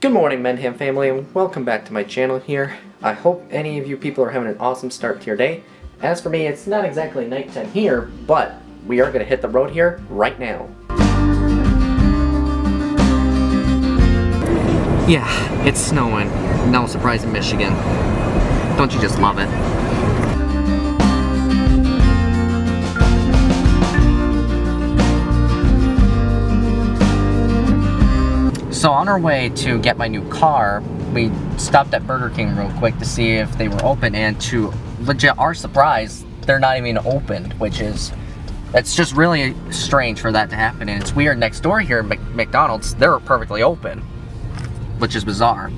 Good morning, Mendham family, and welcome back to my channel here. I hope any of you people are having an awesome start to your day. As for me, it's not exactly nighttime here, but we are going to hit the road here right now. Yeah, it's snowing. No surprise in Michigan. Don't you just love it? So on our way to get my new car, we stopped at Burger King real quick to see if they were open, and to legit our surprise, they're not even open, which is, it's just really strange for that to happen. And it's weird, next door here at McDonald's, they're perfectly open, which is bizarre.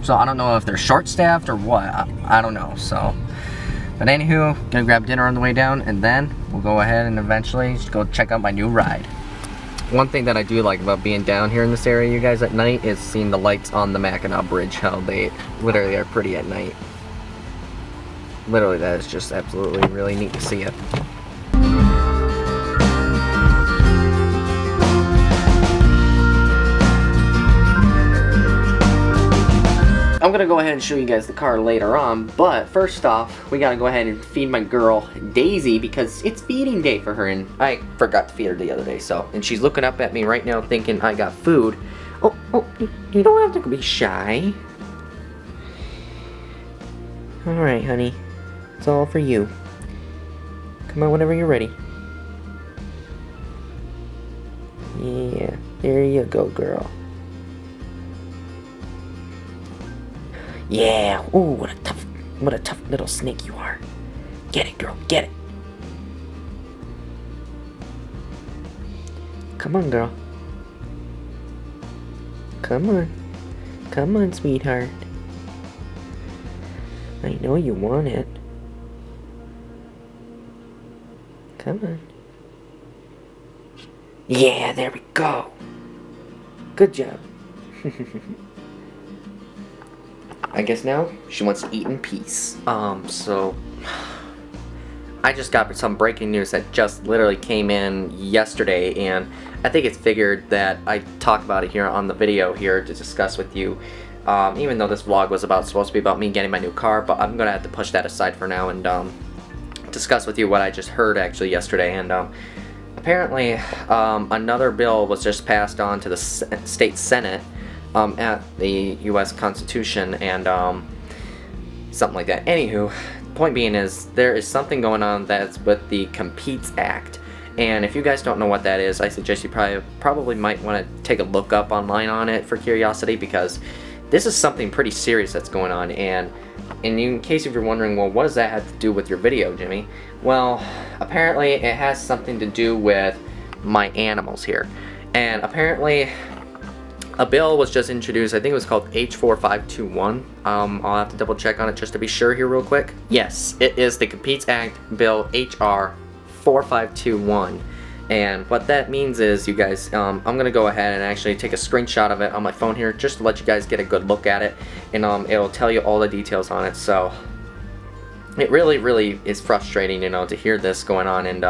So I don't know if they're short-staffed or what, I don't know, so. But anywho, gonna grab dinner on the way down, and then we'll go ahead and eventually just go check out my new ride. One thing that I do like about being down here in this area, you guys, at night, is seeing the lights on the Mackinac Bridge, how they literally are pretty at night. Literally, that is just absolutely really neat to see it. I'm gonna go ahead and show you guys the car later on, but first off, we gotta go ahead and feed my girl Daisy because it's feeding day for her, and I forgot to feed her the other day, so, and she's looking up at me right now thinking I got food. Oh, you don't have to be shy. Alright, honey, it's all for you. Come on whenever you're ready. Yeah, there you go, girl. Yeah, ooh, what a tough little snake you are. Get it, girl, get it. Come on, girl. Come on, sweetheart. I know you want it. Come on. Yeah, there we go. Good job. I guess now she wants to eat in peace. So I just got some breaking news that just literally came in yesterday, and I think it's figured that I talk about it here on the video here to discuss with you. Even though this vlog was supposed to be about me getting my new car, but I'm gonna have to push that aside for now and discuss with you what I just heard actually yesterday. And apparently another bill was just passed on to the state Senate at the U.S. Constitution, and something like that. Anywho, point being is there is something going on that's with the Competes Act, and if you guys don't know what that is, I suggest you probably might want to take a look up online on it for curiosity, because this is something pretty serious that's going on. And in case if you're wondering, well, what does that have to do with your video, Jimmy? Well, apparently it has something to do with my animals here, and apparently a bill was just introduced. I think it was called H4521. I'll have to double check on it just to be sure here real quick. Yes, it is the Competes Act Bill HR 4521. And what that means is, you guys, I'm going to go ahead and actually take a screenshot of it on my phone here just to let you guys get a good look at it. And it'll tell you all the details on it. So it really is frustrating, to hear this going on. And,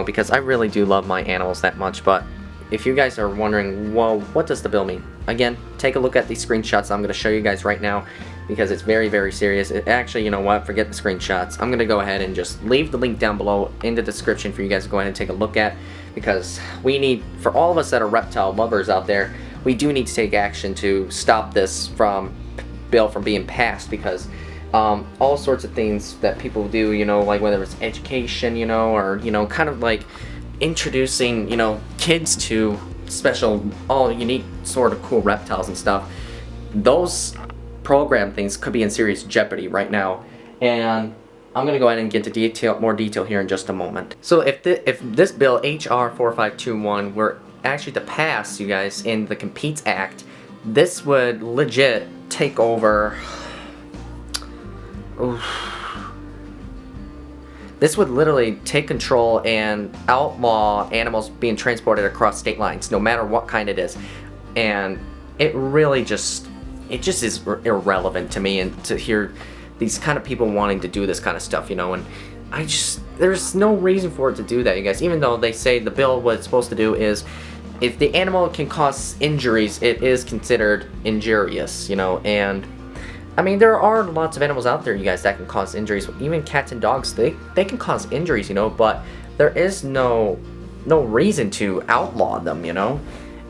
because I really do love my animals that much. But if you guys are wondering, well, what does the bill mean? Again, take a look at these screenshots I'm going to show you guys right now, because it's very serious. Actually, you know what? Forget the screenshots. I'm going to go ahead and just leave the link down below in the description for you guys to go ahead and take a look at, because we need, for all of us that are reptile lovers out there, we do need to take action to stop this bill from being passed, because all sorts of things that people do, like whether it's education, or, kind of like introducing, kids to special, all unique sort of cool reptiles and stuff, those program things could be in serious jeopardy right now. And I'm gonna go ahead and get to more detail here in just a moment. So if this bill HR 4521 were actually to pass, you guys, in the Competes Act, this would legit take over. This would literally take control and outlaw animals being transported across state lines, no matter what kind it is. And it just is irrelevant to me, and to hear these kind of people wanting to do this kind of stuff, and there's no reason for it to do that, you guys. Even though they say the bill, what it's supposed to do is if the animal can cause injuries, it is considered injurious, you know. And I mean, there are lots of animals out there, you guys, that can cause injuries. Even cats and dogs, they can cause injuries, you know, but there is no reason to outlaw them, you know.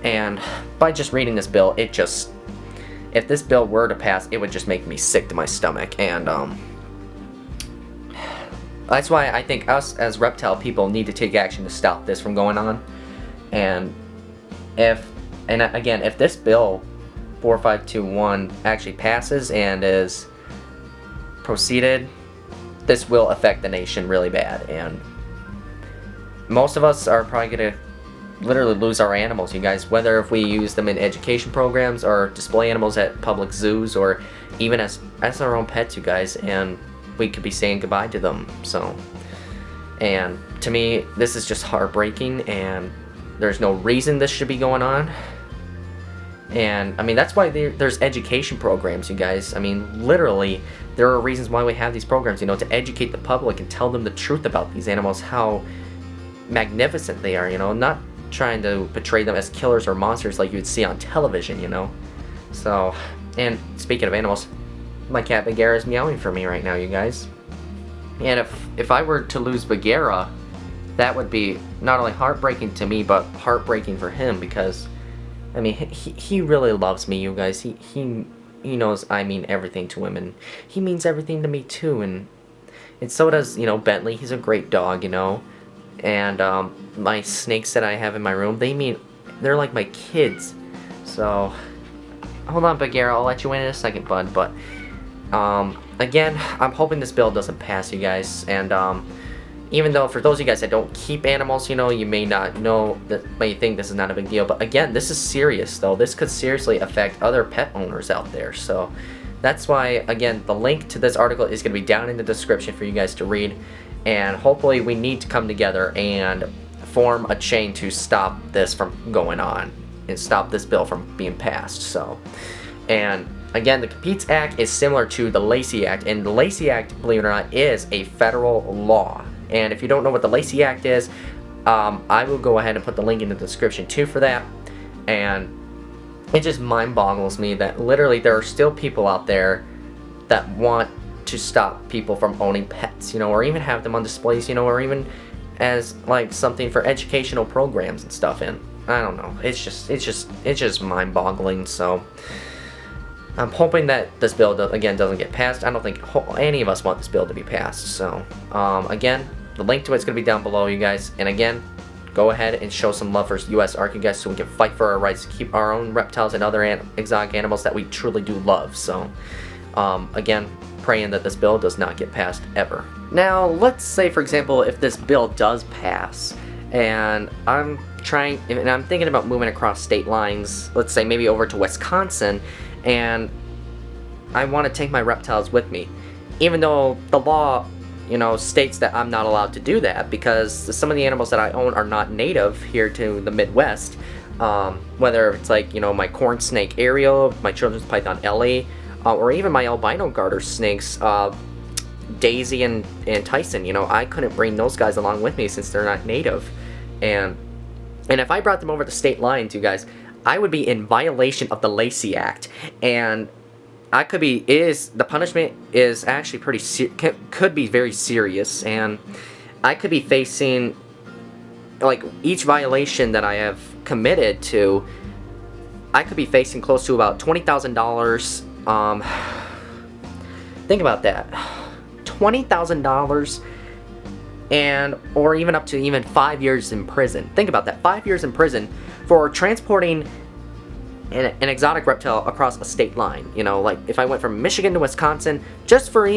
And by just reading this bill, it just, if this bill were to pass, it would just make me sick to my stomach. And that's why I think us as reptile people need to take action to stop this from going on. And again, if this bill 4521 actually passes and is proceeded, this will affect the nation really bad, and most of us are probably gonna literally lose our animals, you guys, whether if we use them in education programs or display animals at public zoos or even as our own pets, you guys, and we could be saying goodbye to them. So, and to me, this is just heartbreaking, and there's no reason this should be going on. And I mean, that's why there's education programs, you guys. I mean, literally, there are reasons why we have these programs, you know, to educate the public and tell them the truth about these animals, how magnificent they are, you know, not trying to portray them as killers or monsters like you would see on television, you know. So, and speaking of animals, my cat Bagheera is meowing for me right now, you guys. And if I were to lose Bagheera, that would be not only heartbreaking to me, but heartbreaking for him, because I mean, he really loves me, you guys. He knows I mean everything to him, and he means everything to me too. And so does, you know, Bentley. He's a great dog, you know. And my snakes that I have in my room, they're like my kids. So hold on, Bagheera, I'll let you in a second, bud. But again, I'm hoping this bill doesn't pass, you guys. And even though for those of you guys that don't keep animals, you know, you may not know, that may think this is not a big deal, but again, this is serious though. This could seriously affect other pet owners out there. So that's why, again, the link to this article is going to be down in the description for you guys to read, and hopefully we need to come together and form a chain to stop this from going on and stop this bill from being passed. So, and again, the Competes Act is similar to the Lacey Act, and the Lacey Act, believe it or not, is a federal law. And if you don't know what the Lacey Act is, I will go ahead and put the link in the description too for that. And it just mind boggles me that literally there are still people out there that want to stop people from owning pets, you know, or even have them on displays, you know, or even as like something for educational programs and stuff. And I don't know, it's just mind boggling. So I'm hoping that this bill, again, doesn't get passed. I don't think any of us want this bill to be passed. So, again, the link to it's going to be down below, you guys. And again, go ahead and show some love for U.S. ARC, you guys, so we can fight for our rights to keep our own reptiles and other exotic animals that we truly do love. So, again, praying that this bill does not get passed ever. Now, let's say, for example, if this bill does pass, and I'm thinking about moving across state lines, let's say maybe over to Wisconsin, and I want to take my reptiles with me, even though the law, you know, states that I'm not allowed to do that, because some of the animals that I own are not native here to the Midwest. Whether it's like, you know, my corn snake Ariel, my children's python Ellie, or even my albino garter snakes, Daisy and Tyson. You know, I couldn't bring those guys along with me since they're not native, and if I brought them over the state lines, you guys, I would be in violation of the Lacey Act, and the punishment is actually could be very serious, and I could be facing, like, each violation that I have committed to, I could be facing close to about $20,000. Think about that, $20,000, or even up to even 5 years in prison. Think about that, 5 years in prison for transporting an exotic reptile across a state line. You know, like if I went from Michigan to Wisconsin, just for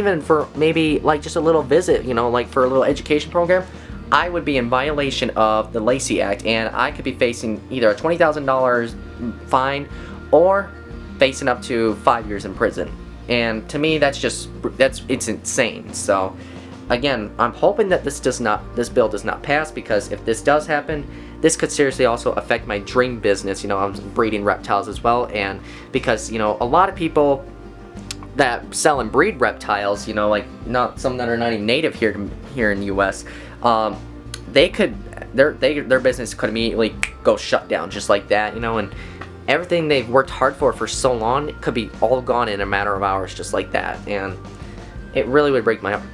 maybe like just a little visit, you know, like for a little education program, I would be in violation of the Lacey Act, and I could be facing either a $20,000 fine or facing up to 5 years in prison. And to me, it's insane. So again, I'm hoping that this bill does not pass, because if this does happen, this could seriously also affect my dream business. You know, I'm breeding reptiles as well, and because, you know, a lot of people that sell and breed reptiles, you know, like some that are not even native here in the U.S., they could their business could immediately go shut down just like that, you know, and everything they've worked hard for so long could be all gone in a matter of hours just like that, and it really would break my heart.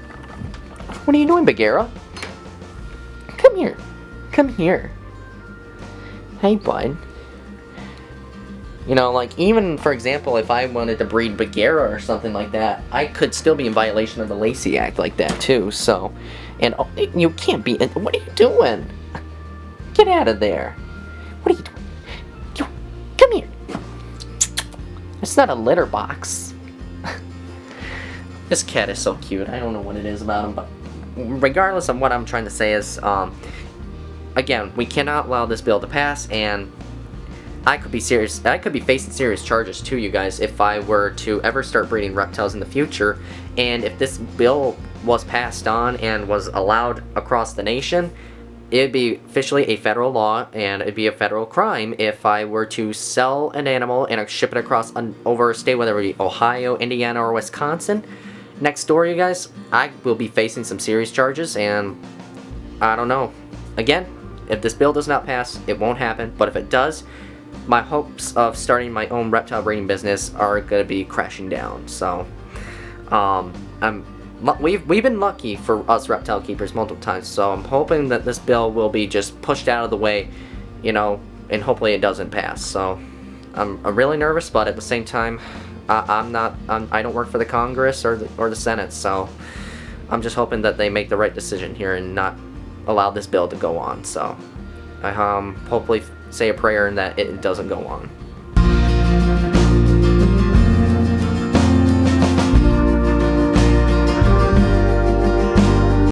What are you doing, Bagheera? Come here. Come here. Hey, bud. You know, like, even, for example, if I wanted to breed Bagheera or something like that, I could still be in violation of the Lacey Act like that, too, so... And you can't be... What are you doing? Get out of there. What are you doing? Come here. It's not a litter box. This cat is so cute. I don't know what it is about him, but... Regardless of what I'm trying to say is, again, we cannot allow this bill to pass, and... I could be facing serious charges too, you guys, if I were to ever start breeding reptiles in the future. And if this bill was passed on and was allowed across the nation, it'd be officially a federal law, and it'd be a federal crime if I were to sell an animal and ship it across over a state, whether it be Ohio, Indiana, or Wisconsin. Next door, you guys, I will be facing some serious charges, and I don't know. Again, if this bill does not pass, it won't happen, but if it does, my hopes of starting my own reptile breeding business are going to be crashing down. So, we've been lucky for us reptile keepers multiple times. So I'm hoping that this bill will be just pushed out of the way, you know, and hopefully it doesn't pass. So I'm really nervous, but at the same time, I don't work for the Congress or the Senate. So I'm just hoping that they make the right decision here and not allow this bill to go on. So I hopefully say a prayer and that it doesn't go on.